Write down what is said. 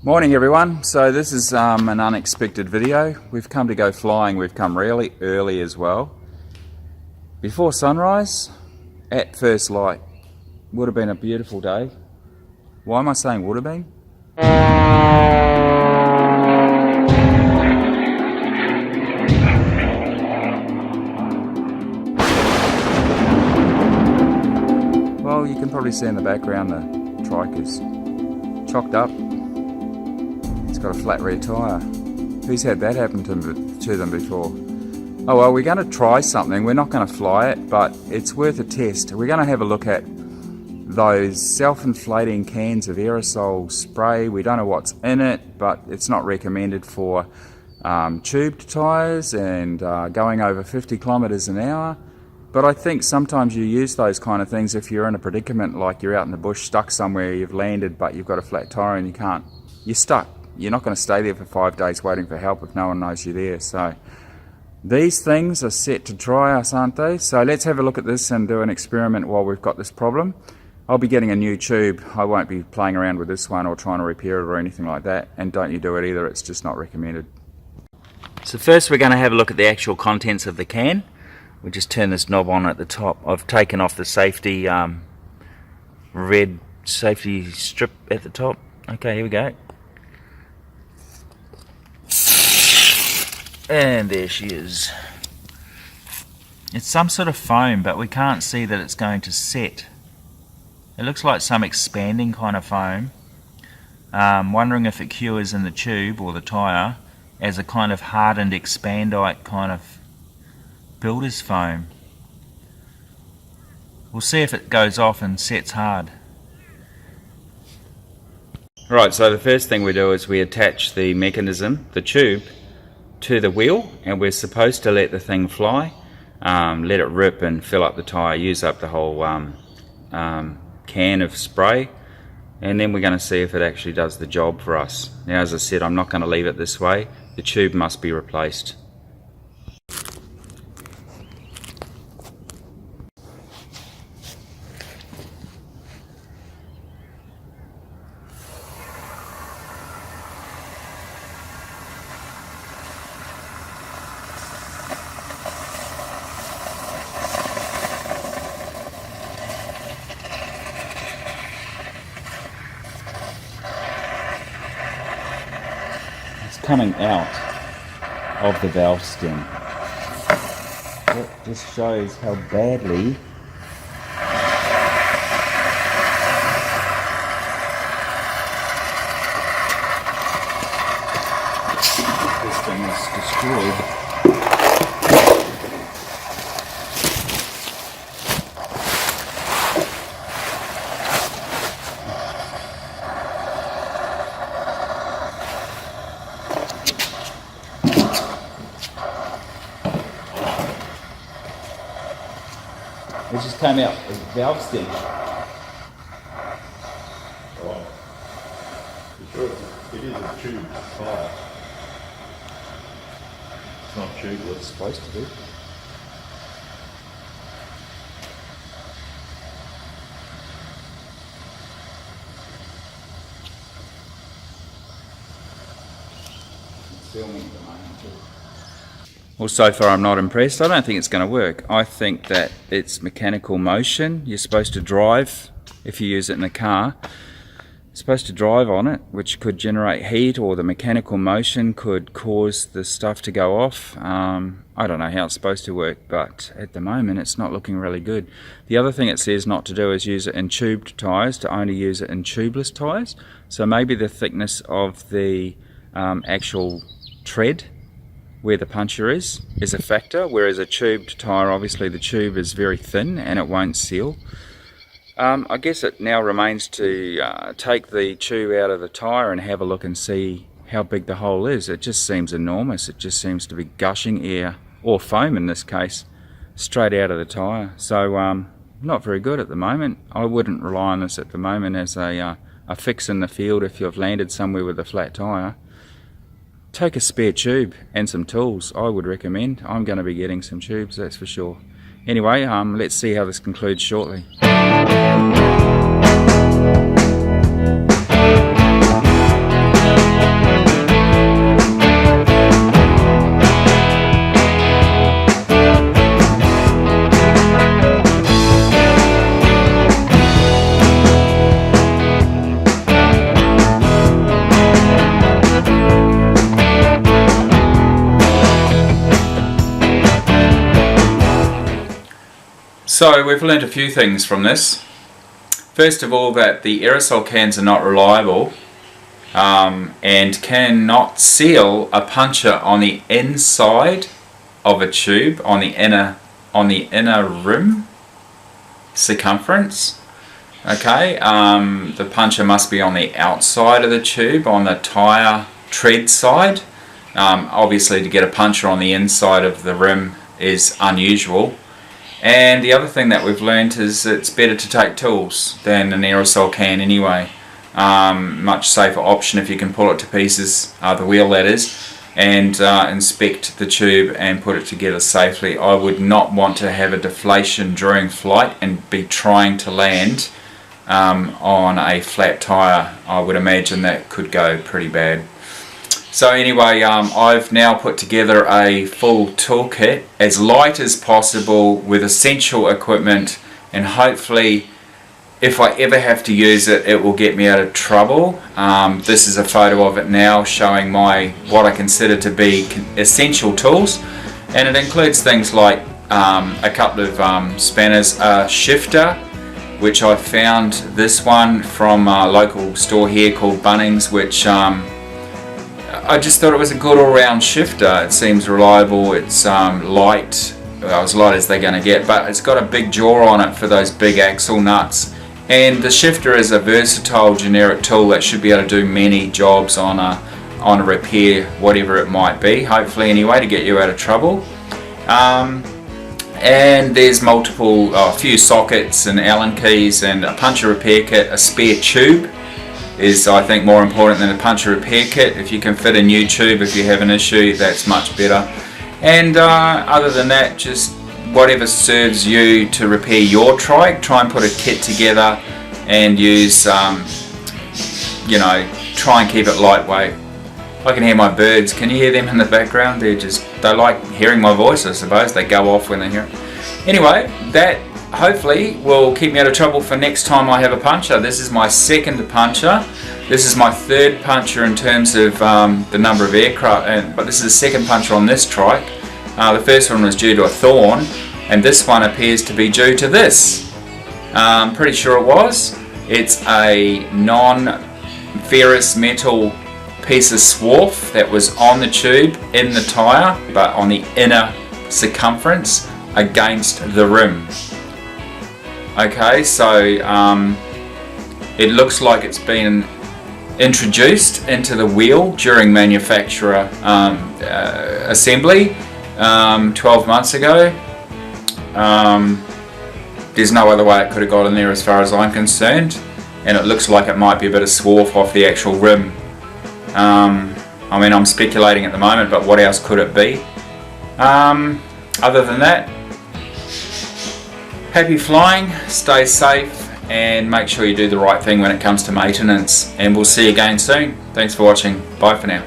Morning everyone. So this is an unexpected video. We've come to go flying. We've come really early as well. Before sunrise, at first light. Would have been a beautiful day. Why am I saying would have been? Well, you can probably see in the background the trike is chocked up. It's got a flat rear tyre. Who's had that happen to them before? Oh well, we're going to try something. We're not going to fly it, but it's worth a test. We're going to have a look at those self-inflating cans of aerosol spray. We don't know what's in it, but it's not recommended for tubed tyres and going over 50 kilometres an hour. But I think sometimes you use those kind of things if you're in a predicament, like you're out in the bush, stuck somewhere, you've landed, but you've got a flat tyre and you're stuck. You're not going to stay there for 5 days waiting for help if no one knows you're there. So these things are set to try us, aren't they? So let's have a look at this and do an experiment while we've got this problem. I'll be getting a new tube. I won't be playing around with this one or trying to repair it or anything like that. And don't you do it either, it's just not recommended. So first we're going to have a look at the actual contents of the can. We just turn this knob on at the top. I've taken off the safety red safety strip at the top. Okay, here we go. And there she is. It's some sort of foam, but we can't see that it's going to set. It looks like some expanding kind of foam. Wondering if it cures in the tube or the tyre as a kind of hardened expandite kind of builder's foam. We'll see if it goes off and sets hard. Right, so the first thing we do is we attach the mechanism, the tube, to the wheel, and we're supposed to let the thing fly, let it rip and fill up the tyre, use up the whole can of spray, and then we're going to see if it actually does the job for us. Now, as I said, I'm not going to leave it this way. The tube must be replaced. Coming out of the valve stem. That just shows how badly this thing is destroyed. It just came out as a valve stem. Right. Sure it is a tube tyre. It's not tube what it's supposed to be. Well, so far I'm not impressed. I don't think it's going to work. I think that it's mechanical motion. You're supposed to drive, if you use it in a car, you're supposed to drive on it, which could generate heat, or the mechanical motion could cause the stuff to go off. I don't know how it's supposed to work, but at the moment it's not looking really good. The other thing it says not to do is use it in tubed tyres, to only use it in tubeless tyres. So maybe the thickness of the actual tread where the puncture is a factor, whereas a tubed tyre, obviously the tube is very thin and it won't seal. I guess it now remains to take the tube out of the tyre and have a look and see how big the hole is. It just seems enormous. It just seems to be gushing air, or foam in this case, straight out of the tyre. So not very good at the moment. I wouldn't rely on this at the moment as a fix in the field if you've landed somewhere with a flat tyre. Take a spare tube and some tools, I would recommend. I'm going to be getting some tubes, that's for sure. Anyway, let's see how this concludes shortly. So we've learned a few things from this. First of all, that the aerosol cans are not reliable and cannot seal a puncture on the inside of a tube, on the inner rim circumference. Okay, the puncture must be on the outside of the tube, on the tyre tread side. Obviously, to get a puncture on the inside of the rim is unusual. And the other thing that we've learned is it's better to take tools than an aerosol can anyway. Much safer option if you can pull it to pieces, the wheel that is, and inspect the tube and put it together safely. I would not want to have a deflation during flight and be trying to land on a flat tyre. I would imagine that could go pretty bad. So anyway, I've now put together a full toolkit, as light as possible, with essential equipment, and hopefully if I ever have to use it, it will get me out of trouble. This is a photo of it now, showing what I consider to be essential tools, and it includes things like a couple of spanners, a shifter, which I found this one from a local store here called Bunnings, which I just thought it was a good all-round shifter. It seems reliable, it's light, as light as they're going to get, but it's got a big jaw on it for those big axle nuts. And the shifter is a versatile generic tool that should be able to do many jobs on a repair, whatever it might be, hopefully anyway, to get you out of trouble. And there's a few sockets and Allen keys and a puncture repair kit. A spare tube is, I think, more important than a puncture repair kit. If you can fit a new tube if you have an issue, that's much better. And other than that, just whatever serves you to repair your trike. Try and put a kit together and use, try and keep it lightweight. I can hear my birds. Can you hear them in the background? They like hearing my voice, I suppose. They go off when they hear it. Anyway, that hopefully will keep me out of trouble for next time I have a puncture. This is my second puncture. This is my third puncture in terms of the number of aircraft, but this is the second puncture on this trike. The first one was due to a thorn, and this one appears to be due to this. I'm pretty sure it was. It's a non-ferrous metal piece of swarf that was on the tube in the tyre, but on the inner circumference against the rim. Okay, so it looks like it's been introduced into the wheel during manufacturer assembly 12 months ago. There's no other way it could have got in there as far as I'm concerned, and it looks like it might be a bit of swarf off the actual rim. I mean, I'm speculating at the moment, but what else could it be? Other than that, happy flying, stay safe, and make sure you do the right thing when it comes to maintenance, and we'll see you again soon. Thanks for watching. Bye for now.